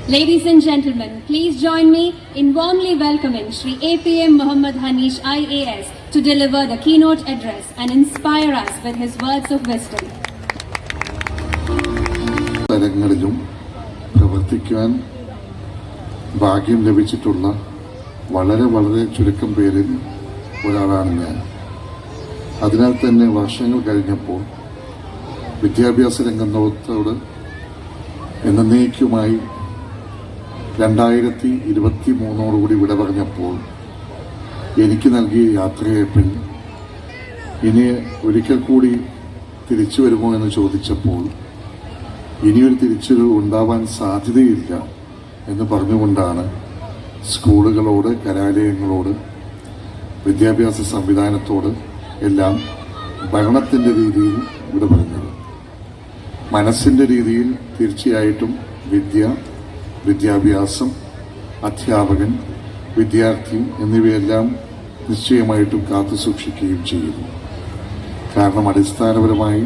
Ladies and gentlemen, please join me in warmly welcoming Shri APM Muhammad Hanish IAS to deliver the keynote address and inspire us with his words of wisdom. തലങ്ങളിലും പ്രവർത്തിക്കുവാൻ ഭാഗ്യം ലഭിച്ചിട്ടുള്ള വളരെ ചുരുക്കം പേരിൽ ഒരാളാണ് ഞാൻ. അതിനാൽ തന്നെ വർഷങ്ങൾ കഴിഞ്ഞപ്പോൾ വിദ്യാഭ്യാസ രംഗത്തോട് എന്നേക്കുമായി 2023 വിട പറഞ്ഞപ്പോൾ എനിക്ക് നൽകിയ യാത്രയപ്പിൽ ഇനി ഒരിക്കൽ കൂടി തിരിച്ചു വരുമോ എന്ന് ചോദിച്ചപ്പോൾ ഇനിയൊരു തിരിച്ചുവരവ് ഉണ്ടാവാൻ സാധ്യതയില്ല എന്ന് പറഞ്ഞുകൊണ്ടാണ് സ്കൂളുകളോട്, കലാലയങ്ങളോട്, വിദ്യാഭ്യാസ സംവിധാനത്തോട് എല്ലാം ഭരണത്തിൻ്റെ രീതിയിൽ വിട പറഞ്ഞത്. മനസ്സിൻ്റെ രീതിയിൽ തീർച്ചയായിട്ടും വിദ്യാഭ്യാസം, അധ്യാപകൻ, വിദ്യാർത്ഥി എന്നിവയെല്ലാം നിശ്ചയമായിട്ടും കാത്തു സൂക്ഷിക്കുകയും ചെയ്യുന്നു. കാരണം അടിസ്ഥാനപരമായി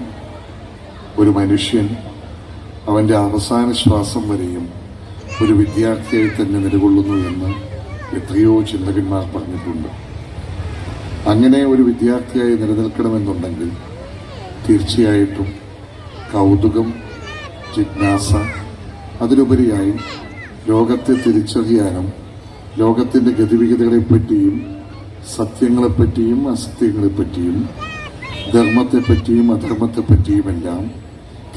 ഒരു മനുഷ്യൻ അവൻ്റെ അവസാന ശ്വാസം വരെയും ഒരു വിദ്യാർത്ഥിയായി തന്നെ നിലകൊള്ളുന്നു എന്ന് എത്രയോ ചിന്തകന്മാർ പറഞ്ഞിട്ടുണ്ട്. അങ്ങനെ ഒരു വിദ്യാർത്ഥിയായി നിലനിൽക്കണമെന്നുണ്ടെങ്കിൽ തീർച്ചയായിട്ടും കൗതുകം, ജിജ്ഞാസ, അതിലുപരിയായി ലോകത്തെ തിരിച്ചറിയാനും ലോകത്തിൻ്റെ ഗതിവിഗതികളെപ്പറ്റിയും സത്യങ്ങളെപ്പറ്റിയും അസത്യങ്ങളെപ്പറ്റിയും ധർമ്മത്തെപ്പറ്റിയും അധർമ്മത്തെപ്പറ്റിയുമെല്ലാം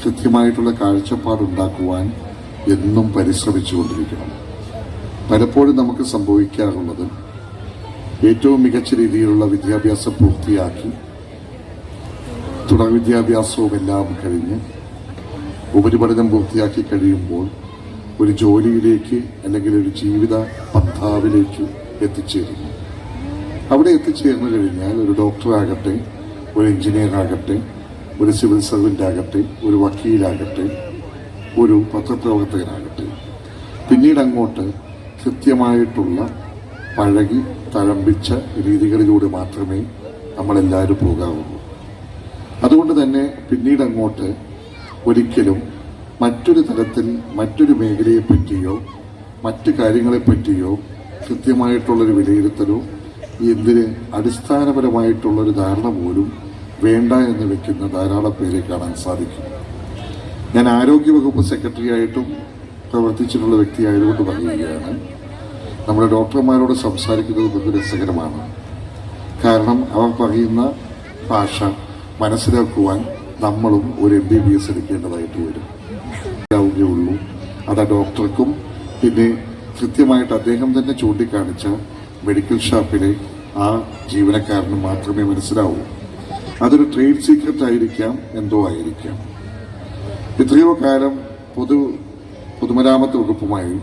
കൃത്യമായിട്ടുള്ള കാഴ്ചപ്പാടുണ്ടാക്കുവാൻ എന്നും പരിശ്രമിച്ചുകൊണ്ടിരിക്കണം. പലപ്പോഴും നമുക്ക് സംഭവിക്കാറുള്ളത് ഏറ്റവും മികച്ച രീതിയിലുള്ള വിദ്യാഭ്യാസം പൂർത്തിയാക്കി തുടർ വിദ്യാഭ്യാസവുമെല്ലാം കഴിഞ്ഞ് ഉപരിപഠനം പൂർത്തിയാക്കി കഴിയുമ്പോൾ ഒരു ജോലിയിലേക്ക് അല്ലെങ്കിൽ ഒരു ജീവിത പന്ഥാവിലേക്ക് എത്തിച്ചേരുന്നു. അവിടെ എത്തിച്ചേർന്നു കഴിഞ്ഞാൽ ഒരു ഡോക്ടറാകട്ടെ, ഒരു എഞ്ചിനീയർ ആകട്ടെ, ഒരു സിവിൽ സർവൻ്റ് ആകട്ടെ, ഒരു വക്കീലാകട്ടെ, ഒരു പത്രപ്രവർത്തകനാകട്ടെ, പിന്നീട് അങ്ങോട്ട് കൃത്യമായിട്ടുള്ള പഴകി തഴമ്പിച്ച രീതികളിലൂടെ മാത്രമേ നമ്മളെല്ലാവരും പോകാവുള്ളൂ. അതുകൊണ്ട് തന്നെ പിന്നീട് അങ്ങോട്ട് ഒരിക്കലും മറ്റൊരു തലത്തിൽ മറ്റൊരു മേഖലയെപ്പറ്റിയോ മറ്റു കാര്യങ്ങളെപ്പറ്റിയോ കൃത്യമായിട്ടുള്ളൊരു വിലയിരുത്തലോ എന്തിന് അടിസ്ഥാനപരമായിട്ടുള്ളൊരു ധാരണ പോലും വേണ്ട എന്ന് വെക്കുന്ന ധാരാളം പേരെ കാണാൻ സാധിക്കും. ഞാൻ ആരോഗ്യവകുപ്പ് സെക്രട്ടറി ആയിട്ടും പ്രവർത്തിച്ചിട്ടുള്ള വ്യക്തിയായതുകൊണ്ട് പറയുകയാണ്, നമ്മുടെ ഡോക്ടർമാരോട് സംസാരിക്കുന്നത് വളരെ രസകരമാണ്. കാരണം അവർ പറയുന്ന ഭാഷ മനസ്സിലാക്കുവാൻ നമ്മളും ഒരു MBBS എടുക്കേണ്ടതായിട്ട് വരും. ഉള്ളൂ അത് ആ ഡോക്ടർക്കും പിന്നെ കൃത്യമായിട്ട് അദ്ദേഹം തന്നെ ചൂണ്ടിക്കാണിച്ച മെഡിക്കൽ ഷോപ്പിലെ ആ ജീവനക്കാരന് മാത്രമേ മനസ്സിലാവൂ. അതൊരു ട്രേഡ് സീക്രട്ട് ആയിരിക്കാം, എന്തോ ആയിരിക്കാം. എത്രയോ കാലം പൊതുമരാമത്ത് വകുപ്പുമായും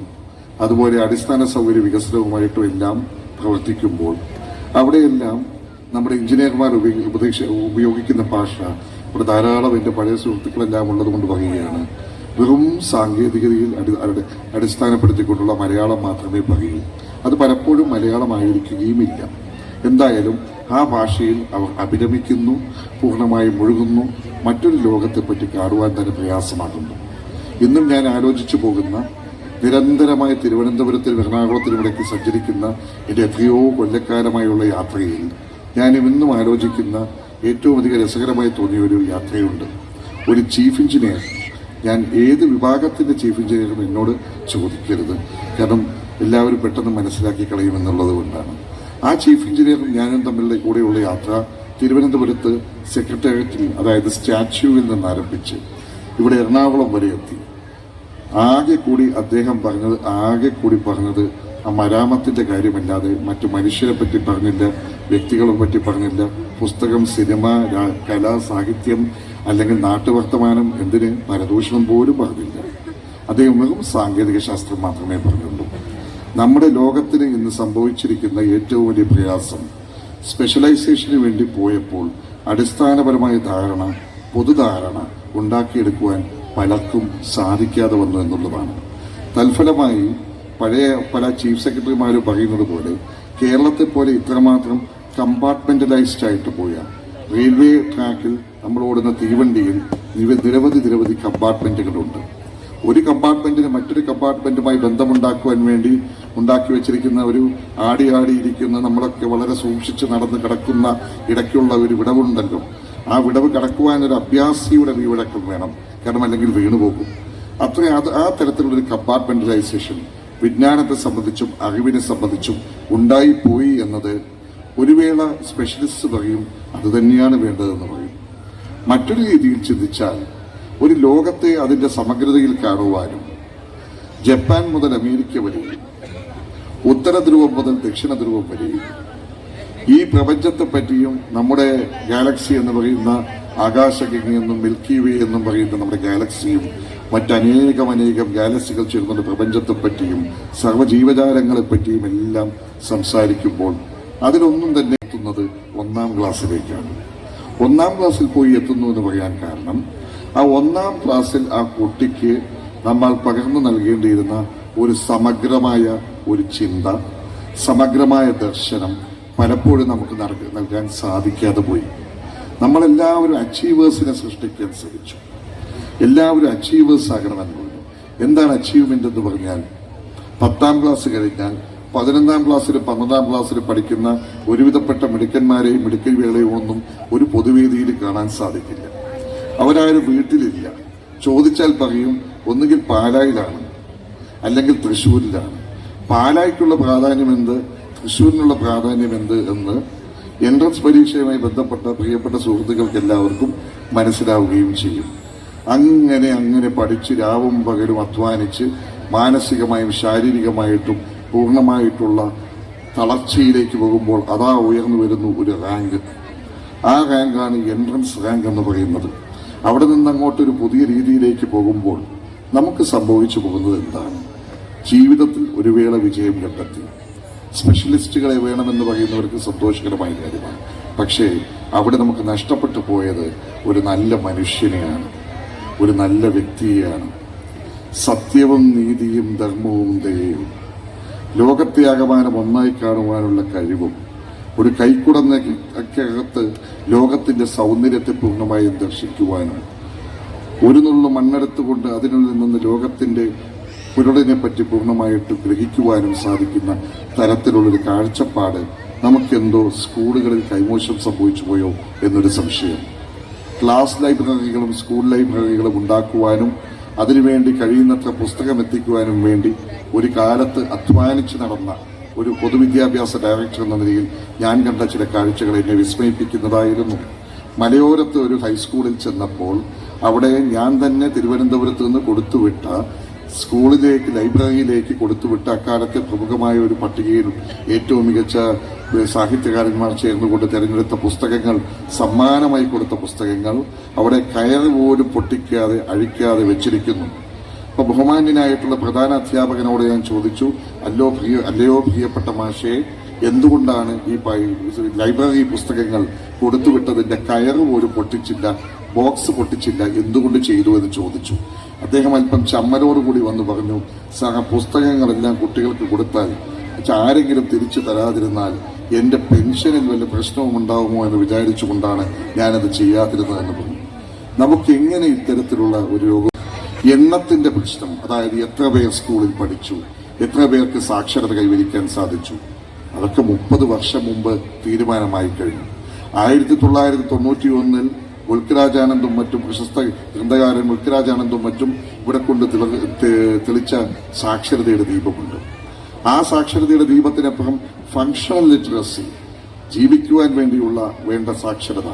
അതുപോലെ അടിസ്ഥാന സൗകര്യ വികസനവുമായിട്ടും എല്ലാം പ്രവർത്തിക്കുമ്പോൾ അവിടെയെല്ലാം നമ്മുടെ എഞ്ചിനീയർമാർ ഉപയോഗിക്കുന്ന ഭാഷ ഇവിടെ ധാരാളം എൻ്റെ പഴയ സുഹൃത്തുക്കളെല്ലാം ഉള്ളതുകൊണ്ട് പറയുകയാണ്, വെറും സാങ്കേതികതയിൽ അടിസ്ഥാനപ്പെടുത്തിക്കൊണ്ടുള്ള മലയാളം മാത്രമേ പറയൂ. അത് പലപ്പോഴും മലയാളമായിരിക്കുകയുമില്ല. എന്തായാലും ആ ഭാഷയിൽ അവർ അഭിരമിക്കുന്നു, പൂർണ്ണമായി മുഴുകുന്നു, മറ്റൊരു ലോകത്തെപ്പറ്റി കാണുവാൻ തന്നെ പ്രയാസമാകുന്നു. ഇന്നും ഞാൻ ആലോചിച്ചു പോകുന്ന നിരന്തരമായ തിരുവനന്തപുരത്തിനും എറണാകുളത്തിനും ഇടയ്ക്ക് സഞ്ചരിക്കുന്ന എൻ്റെ എത്രയോ കൊല്ലക്കാലമായുള്ള യാത്രയിൽ ഞാൻ ഇന്നും ആലോചിക്കുന്ന ഏറ്റവും അധികം രസകരമായി തോന്നിയ ഒരു യാത്രയുണ്ട്. ഒരു ചീഫ് എഞ്ചിനീയർ, ഞാൻ ഏത് വിഭാഗത്തിൻ്റെ ചീഫ് എഞ്ചിനീയറും എന്നോട് ചോദിക്കരുത്, കാരണം എല്ലാവരും പെട്ടെന്ന് മനസ്സിലാക്കി കളയുമെന്നുള്ളത് കൊണ്ടാണ്. ആ ചീഫ് എഞ്ചിനീയറും ഞാനും തമ്മിലുള്ള കൂടെയുള്ള യാത്ര തിരുവനന്തപുരത്ത് സെക്രട്ടേറിയറ്റിൽ, അതായത് സ്റ്റാച്യുവിൽ നിന്ന് ആരംഭിച്ച് ഇവിടെ എറണാകുളം വരെ എത്തി. ആകെ കൂടി പറഞ്ഞത് ആ മരാമത്തിൻ്റെ കാര്യമല്ലാതെ മറ്റു മനുഷ്യരെ പറ്റി പറഞ്ഞില്ല, വ്യക്തികളെ പറ്റി പറഞ്ഞില്ല, പുസ്തകം, സിനിമ, കല, സാഹിത്യം അല്ലെങ്കിൽ നാട്ടുവർത്തമാനം, എന്തിന് പരദൂഷണം പോലും പറഞ്ഞില്ല. അദ്ദേഹം വെറും സാങ്കേതിക ശാസ്ത്രം മാത്രമേ പറഞ്ഞുള്ളൂ. നമ്മുടെ ലോകത്തിന് ഇന്ന് സംഭവിച്ചിരിക്കുന്ന ഏറ്റവും വലിയ പ്രയാസം സ്പെഷ്യലൈസേഷന് വേണ്ടി പോയപ്പോൾ അടിസ്ഥാനപരമായ പൊതുധാരണ ഉണ്ടാക്കിയെടുക്കുവാൻ പലർക്കും സാധിക്കാതെ വന്നു എന്നുള്ളതാണ്. തൽഫലമായി പഴയ പല ചീഫ് സെക്രട്ടറിമാരും പറയുന്നത് പോലെ കേരളത്തെ പോലെ ഇത്രമാത്രം കമ്പാർട്ട്മെന്റലൈസ്ഡ് ആയിട്ട് പോയ റെയിൽവേ ട്രാക്കിൽ നമ്മൾ ഓടുന്ന തീവണ്ടിയിൽ നിരവധി കമ്പാർട്ട്മെന്റുകളുണ്ട്. ഒരു കമ്പാർട്ട്മെന്റിന് മറ്റൊരു കമ്പാർട്ട്മെന്റുമായി ബന്ധമുണ്ടാക്കുവാൻ വേണ്ടി ഉണ്ടാക്കി വെച്ചിരിക്കുന്ന ഒരു ആടിയിരിക്കുന്ന നമ്മളൊക്കെ വളരെ സൂക്ഷിച്ച് നടന്ന് കിടക്കുന്ന ഇടയ്ക്കുള്ള ഒരു വിടവുണ്ടല്ലോ, ആ വിടവ് കടക്കുവാൻ ഒരു അഭ്യാസിയുടെ കീഴ്വഴക്കം വേണം. കാരണം അല്ലെങ്കിൽ വീണുപോകും. ആ തരത്തിലുള്ളൊരു കമ്പാർട്ട്മെന്റലൈസേഷൻ വിജ്ഞാനത്തെ സംബന്ധിച്ചും അറിവിനെ സംബന്ധിച്ചും ഉണ്ടായിപ്പോയി എന്നത് ഒരു വേള സ്പെഷ്യലിസ്റ്റ് പറയും അത് തന്നെയാണ് വേണ്ടതെന്ന് പറയും. മറ്റൊരു രീതിയിൽ ചിന്തിച്ചാൽ ഒരു ലോകത്തെ അതിന്റെ സമഗ്രതയിൽ കാണുവാനും ജപ്പാൻ മുതൽ അമേരിക്ക വരെയും ഉത്തര ധ്രുവം മുതൽ ദക്ഷിണ ധ്രുവം വരെയും ഈ പ്രപഞ്ചത്തെ പറ്റിയും നമ്മുടെ ഗാലക്സി എന്ന് പറയുന്ന ആകാശഗംഗ എന്നും മിൽക്കി വേ എന്നും പറയുന്ന നമ്മുടെ ഗാലക്സിയും മറ്റനേകം ഗാലക്സികൾ ചേർന്ന പ്രപഞ്ചത്തെ പറ്റിയും സർവ്വജീവജാലങ്ങളെ പറ്റിയും എല്ലാം സംസാരിക്കുമ്പോൾ അതിലൊന്നും തന്നെ എത്തുന്നത് 1-ാം ക്ലാസ്സിലേക്കാണ്. 1-ാം ക്ലാസ്സിൽ പോയി എത്തുന്നു എന്ന് പറയാൻ കാരണം ആ 1-ാം ക്ലാസ്സിൽ ആ കുട്ടിക്ക് നമ്മൾ പകർന്നു നൽകേണ്ടിയിരുന്ന ഒരു സമഗ്രമായ ഒരു ചിന്ത, സമഗ്രമായ ദർശനം പലപ്പോഴും നമുക്ക് നൽകാൻ സാധിക്കാതെ പോയി. നമ്മളെല്ലാവരും അച്ചീവേഴ്സിനെ സൃഷ്ടിക്കാൻ ശ്രമിച്ചു. എല്ലാവരും അച്ചീവേഴ്സ് ആകണമെന്ന് പറഞ്ഞു. എന്താണ് അച്ചീവ്മെന്റ് എന്ന് പറഞ്ഞാൽ 10-ാം ക്ലാസ് കഴിഞ്ഞാൽ 11-ാം ക്ലാസ്സിലും 12-ാം ക്ലാസ്സിലും പഠിക്കുന്ന ഒരുവിധപ്പെട്ട മിടുക്കന്മാരെയും മിടുക്കൻ വേളയും ഒന്നും ഒരു പൊതുവേദിയിൽ കാണാൻ സാധിക്കില്ല. അവരാരും വീട്ടിലില്ല. ചോദിച്ചാൽ പറയും ഒന്നുകിൽ പാലായിലാണ് അല്ലെങ്കിൽ തൃശ്ശൂരിലാണ്. പാലായ്ക്കുള്ള പ്രാധാന്യം എന്ത്, തൃശ്ശൂരിനുള്ള പ്രാധാന്യം എന്ത് എന്ന് എൻട്രൻസ് പരീക്ഷയുമായി ബന്ധപ്പെട്ട പ്രിയപ്പെട്ട സുഹൃത്തുക്കൾക്ക് എല്ലാവർക്കും മനസ്സിലാവുകയും ചെയ്യും. അങ്ങനെ പഠിച്ച് രാവും പകലും അധ്വാനിച്ച് മാനസികമായും ശാരീരികമായിട്ടും പൂർണ്ണമായിട്ടുള്ള തളർച്ചയിലേക്ക് പോകുമ്പോൾ അതാ ഉയർന്നു വരുന്നു ഒരു റാങ്ക്. ആ റാങ്കാണ് എൻട്രൻസ് റാങ്ക് എന്ന് പറയുന്നത്. അവിടെ നിന്ന് അങ്ങോട്ടൊരു പുതിയ രീതിയിലേക്ക് പോകുമ്പോൾ നമുക്ക് സംഭവിച്ചു പോകുന്നത് എന്താണ്? ജീവിതത്തിൽ ഒരു വേള വിജയം കണ്ടെത്തി സ്പെഷ്യലിസ്റ്റുകളെ വേണമെന്ന് പറയുന്നവർക്ക് സന്തോഷകരമായ കാര്യമാണ്. പക്ഷേ അവിടെ നമുക്ക് നഷ്ടപ്പെട്ടു പോയത് ഒരു നല്ല മനുഷ്യനെയാണ്, ഒരു നല്ല വ്യക്തിയെയാണ്. സത്യവും നീതിയും ധർമ്മവും ദയയും ലോകത്തെ ആകമാനം ഒന്നായി കാണുവാനുള്ള കഴിവും ഒരു കൈക്കുടന്നകത്ത് ലോകത്തിന്റെ സൗന്ദര്യത്തെ പൂർണ്ണമായും ദർശിക്കുവാനും ഒരു നുള്ളു മണ്ണെടുത്തുകൊണ്ട് അതിനുള്ളിൽ നിന്ന് ലോകത്തിന്റെ പുരളിനെ പറ്റി പൂർണ്ണമായിട്ട് ഗ്രഹിക്കുവാനും സാധിക്കുന്ന തരത്തിലുള്ളൊരു കാഴ്ചപ്പാട് നമുക്കെന്തോ സ്കൂളുകളിൽ കൈമോശം സംഭവിച്ചു പോയോ എന്നൊരു സംശയം. ക്ലാസ് ലൈബ്രറികളും സ്കൂൾ ലൈബ്രറികളും ഉണ്ടാക്കുവാനും അതിനുവേണ്ടി കഴിയുന്നത്ര പുസ്തകം എത്തിക്കുവാനും വേണ്ടി ഒരു കാലത്ത് അധ്വാനിച്ച് നടന്ന ഒരു പൊതുവിദ്യാഭ്യാസ ഡയറക്ടർ എന്ന നിലയിൽ ഞാൻ കണ്ട ചില കാഴ്ചകൾ എന്നെ വിസ്മയിപ്പിക്കുന്നതായിരുന്നു. മലയോരത്ത് ഒരു ഹൈസ്കൂളിൽ ചെന്നപ്പോൾ അവിടെ ഞാൻ തന്നെ തിരുവനന്തപുരത്ത് നിന്ന് കൊടുത്തുവിട്ട സ്കൂളിലേക്ക് ലൈബ്രറിയിലേക്ക് കൊടുത്തുവിട്ട അക്കാലത്തെ പ്രമുഖമായ ഒരു പട്ടികയിൽ ഏറ്റവും മികച്ച സാഹിത്യകാരന്മാർ ചേർന്നുകൊണ്ട് തിരഞ്ഞെടുത്ത പുസ്തകങ്ങൾ, സമ്മാനമായി കൊടുത്ത പുസ്തകങ്ങൾ അവിടെ കയറ് പോലും പൊട്ടിക്കാതെ അഴിക്കാതെ വെച്ചിരിക്കുന്നു. അപ്പോൾ ബഹുമാന്യനായിട്ടുള്ള പ്രധാന അധ്യാപകനോട് ഞാൻ ചോദിച്ചു, അല്ലയോ പ്രിയപ്പെട്ട മാഷേ, എന്തുകൊണ്ടാണ് ഈ ലൈബ്രറി പുസ്തകങ്ങൾ കൊടുത്തുവിട്ടതിന്റെ കയറ് പോലും പൊട്ടിച്ചില്ല, ബോക്സ് പൊട്ടിച്ചില്ല, എന്തുകൊണ്ട് ചെയ്തു എന്ന് ചോദിച്ചു. അദ്ദേഹം അല്പം ചമ്മലോടുകൂടി വന്ന് പറഞ്ഞു, സാർ പുസ്തകങ്ങളെല്ലാം കുട്ടികൾക്ക് കൊടുത്താൽ ആരെങ്കിലും തിരിച്ചു തരാതിരുന്നാൽ എന്റെ പെൻഷനിൽ വല്ല പ്രശ്നവും ഉണ്ടാകുമോ എന്ന് വിചാരിച്ചുകൊണ്ടാണ് ഞാനത് ചെയ്യാതിരുന്നതെന്ന് പറഞ്ഞു. നമുക്ക് എങ്ങനെ ഇത്തരത്തിലുള്ള ഒരു രോഗം, എണ്ണത്തിന്റെ പ്രശ്നം, അതായത് എത്ര പേർ സ്കൂളിൽ പഠിച്ചു, എത്ര പേർക്ക് സാക്ഷരത കൈവരിക്കാൻ സാധിച്ചു, അതൊക്കെ 30 വർഷം മുമ്പ് തീരുമാനമായി കഴിഞ്ഞു. 1991 മുൽക്കരാജാനന്ദും മറ്റും പ്രശസ്ത ഗ്രന്ഥകാരൻ മുൽക്കരാജാനന്ദും മറ്റും ഇവിടെ കൊണ്ട് തെളിച്ച സാക്ഷരതയുടെ ദീപമുണ്ട്. ആ സാക്ഷരതയുടെ ദീപത്തിനപ്പുറം ഫങ്ഷണൽ ലിറ്ററസി, ജീവിക്കുവാൻ വേണ്ട സാക്ഷരത,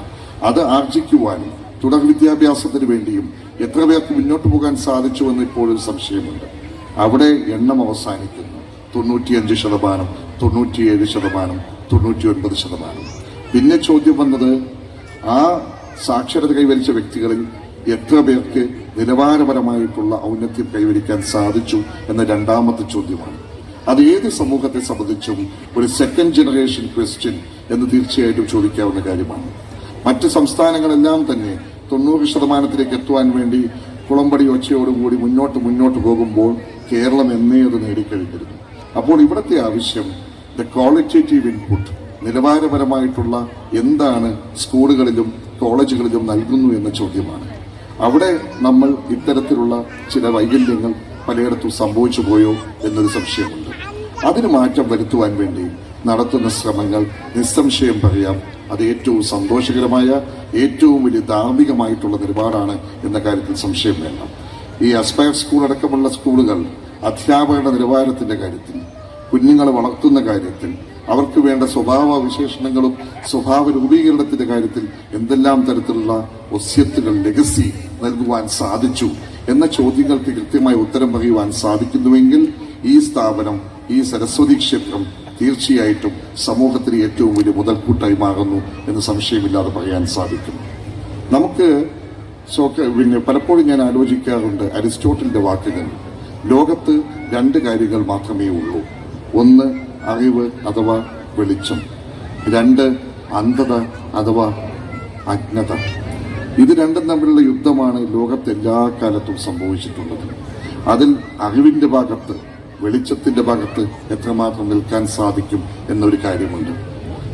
അത് ആർജിക്കുവാനും തുടർ വിദ്യാഭ്യാസത്തിന് വേണ്ടിയും എത്ര പേർക്ക് മുന്നോട്ട് പോകാൻ സാധിച്ചുവെന്ന് ഇപ്പോഴും സംശയമുണ്ട്. അവിടെ എണ്ണം അവസാനിക്കുന്നു. 95%, 97%, 99%. പിന്നെ ചോദ്യം വന്നത് ആ സാക്ഷരത കൈവരിച്ച വ്യക്തികളിൽ എത്ര പേർക്ക് നിലവാരപരമായിട്ടുള്ള ഔന്നത്യം കൈവരിക്കാൻ സാധിച്ചു എന്ന രണ്ടാമത്തെ ചോദ്യമാണ്. അത് ഏത് സമൂഹത്തെ സംബന്ധിച്ചും ഒരു സെക്കൻഡ് ജനറേഷൻ ക്വസ്റ്റ്യൻ എന്ന് തീർച്ചയായിട്ടും ചോദിക്കാവുന്ന കാര്യമാണ്. മറ്റ് സംസ്ഥാനങ്ങളെല്ലാം തന്നെ 90% എത്തുവാൻ വേണ്ടി കുളമ്പടി ഒച്ചയോടുകൂടി മുന്നോട്ട് പോകുമ്പോൾ കേരളം എന്നേ അത് നേടിക്കഴിഞ്ഞിരുന്നു. അപ്പോൾ ഇവിടുത്തെ ആവശ്യം ദ ക്വാളിറ്റേറ്റീവ് ഇൻപുട്ട്, നിലവാരപരമായിട്ടുള്ള എന്താണ് സ്കൂളുകളിലും കോളേജുകളിലും നൽകുന്നു എന്ന ചോദ്യമാണ്. അവിടെ നമ്മൾ ഇത്തരത്തിലുള്ള ചില വൈകല്യങ്ങൾ പലയിടത്തും സംഭവിച്ചു പോയോ എന്നൊരു സംശയമുണ്ട്. അതിന് മാറ്റം വരുത്തുവാൻ വേണ്ടി നടത്തുന്ന ശ്രമങ്ങൾ നിസ്സംശയം പറയാം അത് ഏറ്റവും സന്തോഷകരമായ ഏറ്റവും വലിയ ധാർമ്മികമായിട്ടുള്ള നിലപാടാണ് എന്ന കാര്യത്തിൽ സംശയം വേണ്ട. ഈ അസ്പയർ സ്കൂൾ അടക്കമുള്ള സ്കൂളുകൾ അധ്യാപകരുടെ നിലവാരത്തിന്റെ കാര്യത്തിൽ, കുഞ്ഞുങ്ങളെ വളർത്തുന്ന കാര്യത്തിൽ, അവർക്ക് വേണ്ട സ്വഭാവ വിശേഷണങ്ങളും സ്വഭാവ രൂപീകരണത്തിന്റെ കാര്യത്തിൽ എന്തെല്ലാം തരത്തിലുള്ള ഒസ്യത്തുകൾ ലെഗസി നൽകുവാൻ സാധിച്ചു എന്ന ചോദ്യങ്ങൾക്ക് കൃത്യമായി ഉത്തരം പറയുവാൻ സാധിക്കുന്നുവെങ്കിൽ ഈ സ്ഥാപനം, ഈ സരസ്വതി ക്ഷേത്രം തീർച്ചയായിട്ടും സമൂഹത്തിന് ഏറ്റവും വലിയ മുതൽക്കൂട്ടായി മാറുന്നു എന്ന് സംശയമില്ലാതെ പറയാൻ സാധിക്കും. നമുക്ക് പലപ്പോഴും ഞാൻ ആലോചിക്കാറുണ്ട് അരിസ്റ്റോട്ടലിന്റെ വാക്കുകൾ. ലോകത്ത് രണ്ട് കാര്യങ്ങൾ മാത്രമേ ഉള്ളൂ. ഒന്ന് അറിവ് അഥവാ വെളിച്ചം, രണ്ട് അന്ധത അഥവാ അജ്ഞത. ഇത് രണ്ടും തമ്മിലുള്ള യുദ്ധമാണ് ലോകത്ത് എല്ലാ കാലത്തും സംഭവിച്ചിട്ടുള്ളത്. അതിൽ അറിവിന്റെ ഭാഗത്ത്, വെളിച്ചത്തിന്റെ ഭാഗത്ത് എത്രമാത്രം നിൽക്കാൻ സാധിക്കും എന്നൊരു കാര്യമുണ്ട്.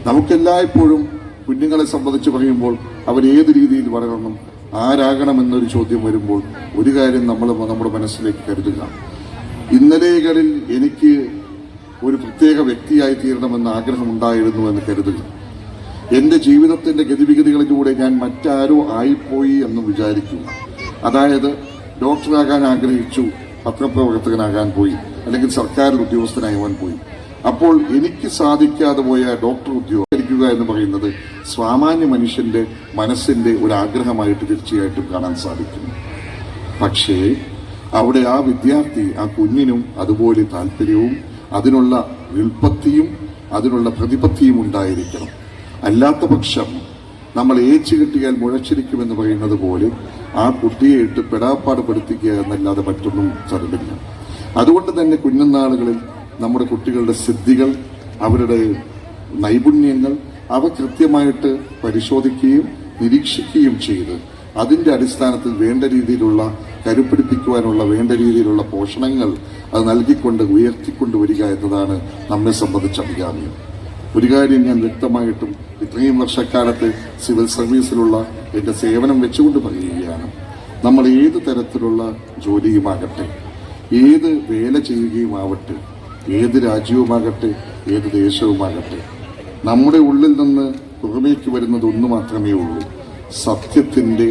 നമുക്കെല്ലായ്പ്പോഴും കുഞ്ഞുങ്ങളെ സംബന്ധിച്ച് പറയുമ്പോൾ അവരേത് രീതിയിൽ വളരണം, ആരാകണം എന്നൊരു ചോദ്യം വരുമ്പോൾ ഒരു കാര്യം നമ്മൾ നമ്മുടെ മനസ്സിലേക്ക് കരുതുക. ഇന്നലെകളിൽ എനിക്ക് ഒരു പ്രത്യേക വ്യക്തിയായി തീരണമെന്ന് ആഗ്രഹമുണ്ടായിരുന്നു എന്ന് കരുതുക. എന്റെ ജീവിതത്തിന്റെ ഗതിവിഗതികളിലൂടെ ഞാൻ മറ്റാരോ ആയിപ്പോയി എന്ന് വിചാരിക്കുക. അതായത് ഡോക്ടറാകാൻ ആഗ്രഹിച്ചു, പത്രപ്രവർത്തകനാകാൻ പോയി, അല്ലെങ്കിൽ സർക്കാർ ഉദ്യോഗസ്ഥനാകാൻ പോയി. അപ്പോൾ എനിക്ക് സാധിക്കാതെ പോയ ഡോക്ടർ ഉദ്യോഗം എന്ന് പറയുന്നത് സാമാന്യ മനുഷ്യന്റെ മനസ്സിന്റെ ഒരു ആഗ്രഹമായിട്ട് തീർച്ചയായിട്ടും കാണാൻ സാധിക്കും. പക്ഷേ അവിടെ ആ വിദ്യാർത്ഥി, ആ കുഞ്ഞിനും അതുപോലെ താല്പര്യവും അതിനുള്ള വിൽപ്പത്തിയും അതിനുള്ള പ്രതിപത്തിയും ഉണ്ടായിരിക്കണം. അല്ലാത്ത പക്ഷം നമ്മൾ ഏച്ചു കിട്ടിയാൽ മുഴച്ചിരിക്കുമെന്ന് പറയുന്നത് പോലെ ആ കുട്ടിയെ ഇട്ട് പെടാപ്പാട് പെടുത്തിക്കുക എന്നല്ലാതെ മറ്റൊന്നും സാധിക്കില്ല. അതുകൊണ്ട് തന്നെ കുഞ്ഞുനാളുകളിൽ നമ്മുടെ കുട്ടികളുടെ സിദ്ധികൾ, അവരുടെ നൈപുണ്യങ്ങൾ അവ കൃത്യമായിട്ട് പരിശോധിക്കുകയും നിരീക്ഷിക്കുകയും ചെയ്ത് അതിന്റെ അടിസ്ഥാനത്തിൽ വേണ്ട രീതിയിലുള്ള കരുപ്പിടിപ്പിക്കുവാനുള്ള വേണ്ട രീതിയിലുള്ള പോഷണങ്ങൾ അത് നൽകിക്കൊണ്ട് ഉയർത്തിക്കൊണ്ടുവരിക എന്നതാണ് നമ്മെ സംബന്ധിച്ച അഭികാമ്യം. ഒരു കാര്യം ഞാൻ വ്യക്തമായിട്ടും ഇത്രയും വർഷക്കാലത്ത് സിവിൽ സർവീസിലുള്ള എന്റെ സേവനം വെച്ചുകൊണ്ട് പറയുകയാണ്. നമ്മൾ ഏത് തരത്തിലുള്ള ജോലിയുമാകട്ടെ, ഏത് വേല ചെയ്യുകയുമാവട്ടെ, ഏത് രാജ്യവുമാകട്ടെ, ഏത് ദേശവുമാകട്ടെ, നമ്മുടെ ഉള്ളിൽ നിന്ന് പുറമേക്ക് വരുന്നത് ഒന്ന് മാത്രമേ ഉള്ളൂ. സത്യത്തിന്റെ,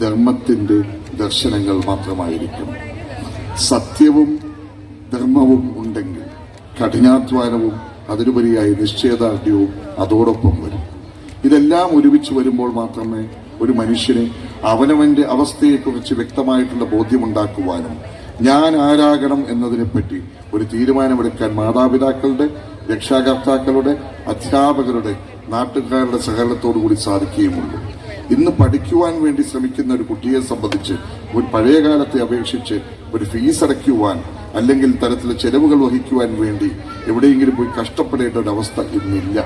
ധർമ്മത്തിന്റെ ദർശനങ്ങൾ മാത്രമായിരിക്കും. സത്യവും ധർമ്മവും ഉണ്ടെങ്കിൽ കഠിനാധ്വാനവും അതിലുപരിയായി നിശ്ചയദാർഢ്യവും അതോടൊപ്പം വരും. ഇതെല്ലാം ഒരുമിച്ച് വരുമ്പോൾ മാത്രമേ ഒരു മനുഷ്യന് അവനവന്റെ അവസ്ഥയെക്കുറിച്ച് വ്യക്തമായിട്ടുള്ള ബോധ്യമുണ്ടാക്കുവാനും ഞാൻ ആരാകണം എന്നതിനെപ്പറ്റി ഒരു തീരുമാനമെടുക്കാൻ മാതാപിതാക്കളുടെ, രക്ഷാകർത്താക്കളുടെ, അധ്യാപകരുടെ, നാട്ടുകാരുടെ സഹകരണത്തോടുകൂടി സാധിക്കുകയുമുള്ളൂ. ഇന്ന് പഠിക്കുവാൻ വേണ്ടി ശ്രമിക്കുന്ന ഒരു കുട്ടിയെ സംബന്ധിച്ച് ഒരു പഴയ കാലത്തെ അപേക്ഷിച്ച് ഒരു ഫീസ് അടയ്ക്കുവാൻ അല്ലെങ്കിൽ തരത്തിലെ ചെലവുകൾ വഹിക്കുവാൻ വേണ്ടി എവിടെയെങ്കിലും പോയി കഷ്ടപ്പെടേണ്ട ഒരു അവസ്ഥ ഇന്നില്ല.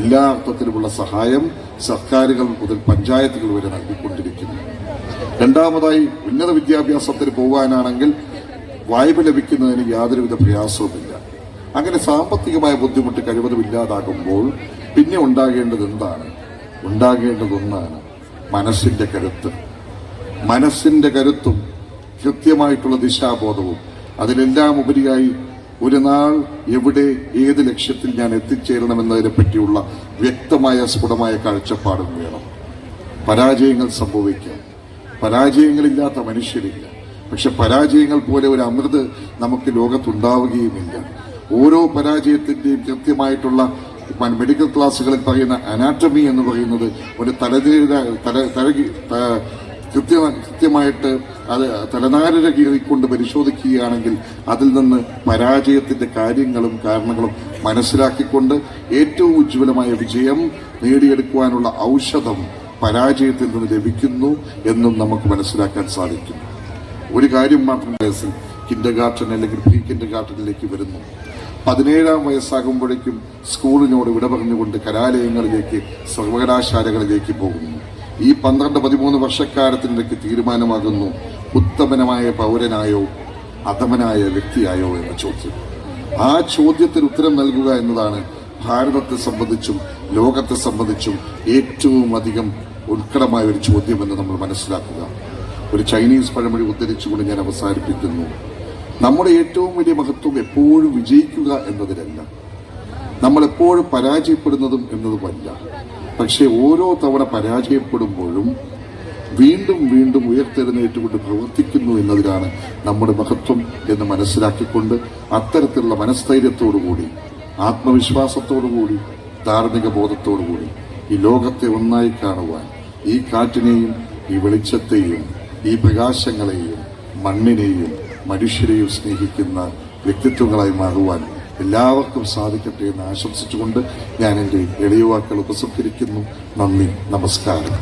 എല്ലാ അർത്ഥത്തിലുമുള്ള സഹായം സർക്കാരുകൾ മുതൽ പഞ്ചായത്തുകൾ വരെ നൽകിക്കൊണ്ടിരിക്കുന്നു. രണ്ടാമതായി ഉന്നത വിദ്യാഭ്യാസത്തിന് പോകാനാണെങ്കിൽ വായ്പ ലഭിക്കുന്നതിന് യാതൊരുവിധ പ്രയാസവുമില്ല. അങ്ങനെ സാമ്പത്തികമായ ബുദ്ധിമുട്ട് കഴിവതുമില്ലാതാകുമ്പോൾ പിന്നെ ഉണ്ടാകേണ്ടത് എന്താണ്? ഉണ്ടാകേണ്ടതൊന്നാണ് മനസ്സിന്റെ കരുത്ത്. മനസ്സിന്റെ കരുത്തും കൃത്യമായിട്ടുള്ള ദിശാബോധവും അതിലെല്ലാം ഉപരിയായി ഒരു നാൾ എവിടെ ഏത് ലക്ഷ്യത്തിൽ ഞാൻ എത്തിച്ചേരണമെന്നതിനെ പറ്റിയുള്ള വ്യക്തമായ സ്ഫുടമായ കാഴ്ചപ്പാടും വേണം. പരാജയങ്ങൾ സംഭവിക്കാം, പരാജയങ്ങളില്ലാത്ത മനുഷ്യരില്ല. പക്ഷെ പരാജയങ്ങൾ പോലെ ഒരു അമൃത് നമുക്ക് ലോകത്തുണ്ടാവുകയുമില്ല. ഓരോ പരാജയത്തിന്റെയും കൃത്യമായിട്ടുള്ള മെഡിക്കൽ ക്ലാസ്സുകളിൽ പറയുന്ന അനാറ്റമി എന്ന് പറയുന്നത് ഒരു കൃത്യമായിട്ട് അത് തലനാരിഴ കീറിക്കൊണ്ട് പരിശോധിക്കുകയാണെങ്കിൽ അതിൽ നിന്ന് പരാജയത്തിന്റെ കാര്യങ്ങളും കാരണങ്ങളും മനസ്സിലാക്കിക്കൊണ്ട് ഏറ്റവും ഉജ്ജ്വലമായ വിജയം നേടിയെടുക്കുവാനുള്ള ഔഷധം പരാജയത്തിൽ നിന്ന് ലഭിക്കുന്നു എന്നും നമുക്ക് മനസ്സിലാക്കാൻ സാധിക്കും. ഒരു കാര്യം മാത്രം, വയസ്സിൽ കിൻഡർഗാർട്ടൻ അല്ലെങ്കിൽ പ്രീ കിൻഡർഗാർട്ടനിലേക്ക് വരുന്നു. 17-ാം വയസ്സാകുമ്പോഴേക്കും സ്കൂളിനോട് വിട പറഞ്ഞുകൊണ്ട് കലാലയങ്ങളിലേക്ക്, സർവകലാശാലകളിലേക്ക് പോകുന്നു. ഈ 12-13 വർഷക്കാലത്തിനിടയ്ക്ക് തീരുമാനമാകുന്നു ഉത്തമനമായ പൗരനായോ അധമനായ വ്യക്തിയായോ എന്ന ചോദ്യം. ആ ചോദ്യത്തിന് ഉത്തരം നൽകുക എന്നതാണ് ഭാരതത്തെ സംബന്ധിച്ചും ലോകത്തെ സംബന്ധിച്ചും ഏറ്റവും അധികം ഉത്കടമായ ഒരു ചോദ്യമെന്ന് നമ്മൾ മനസ്സിലാക്കുക. ഒരു ചൈനീസ് പഴമൊഴി ഉദ്ധരിച്ചുകൊണ്ട് ഞാൻ അവസാനിപ്പിക്കുന്നു. നമ്മുടെ ഏറ്റവും വലിയ മഹത്വം എപ്പോഴും വിജയിക്കുക എന്നതിലല്ല, നമ്മൾ എപ്പോഴും പരാജയപ്പെടുന്നതും എന്നതുമല്ല. പക്ഷെ ഓരോ തവണ പരാജയപ്പെടുമ്പോഴും വീണ്ടും വീണ്ടും ഉയർത്തെഴുന്നേറ്റുകൊണ്ട് പ്രവർത്തിക്കുന്നു എന്നതിലാണ് നമ്മുടെ മഹത്വം എന്ന് മനസ്സിലാക്കിക്കൊണ്ട് അത്തരത്തിലുള്ള മനസ്ഥൈര്യത്തോടുകൂടി, ആത്മവിശ്വാസത്തോടുകൂടി, ധാർമ്മിക ബോധത്തോടുകൂടി ഈ ലോകത്തെ ഒന്നായി കാണുവാൻ, ഈ കാറ്റിനെയും ഈ വെളിച്ചത്തെയും ഈ പ്രകാശങ്ങളെയും മണ്ണിനെയും മനുഷ്യരെയും സ്നേഹിക്കുന്ന വ്യക്തിത്വങ്ങളായി മാറുവാൻ എല്ലാവർക്കും സാധിക്കട്ടെ എന്ന് ആശംസിച്ചുകൊണ്ട് ഞാൻ എൻ്റെ എളിയ വാക്കുകൾ ഉപസംഹരിക്കുന്നു. നന്ദി, നമസ്കാരം.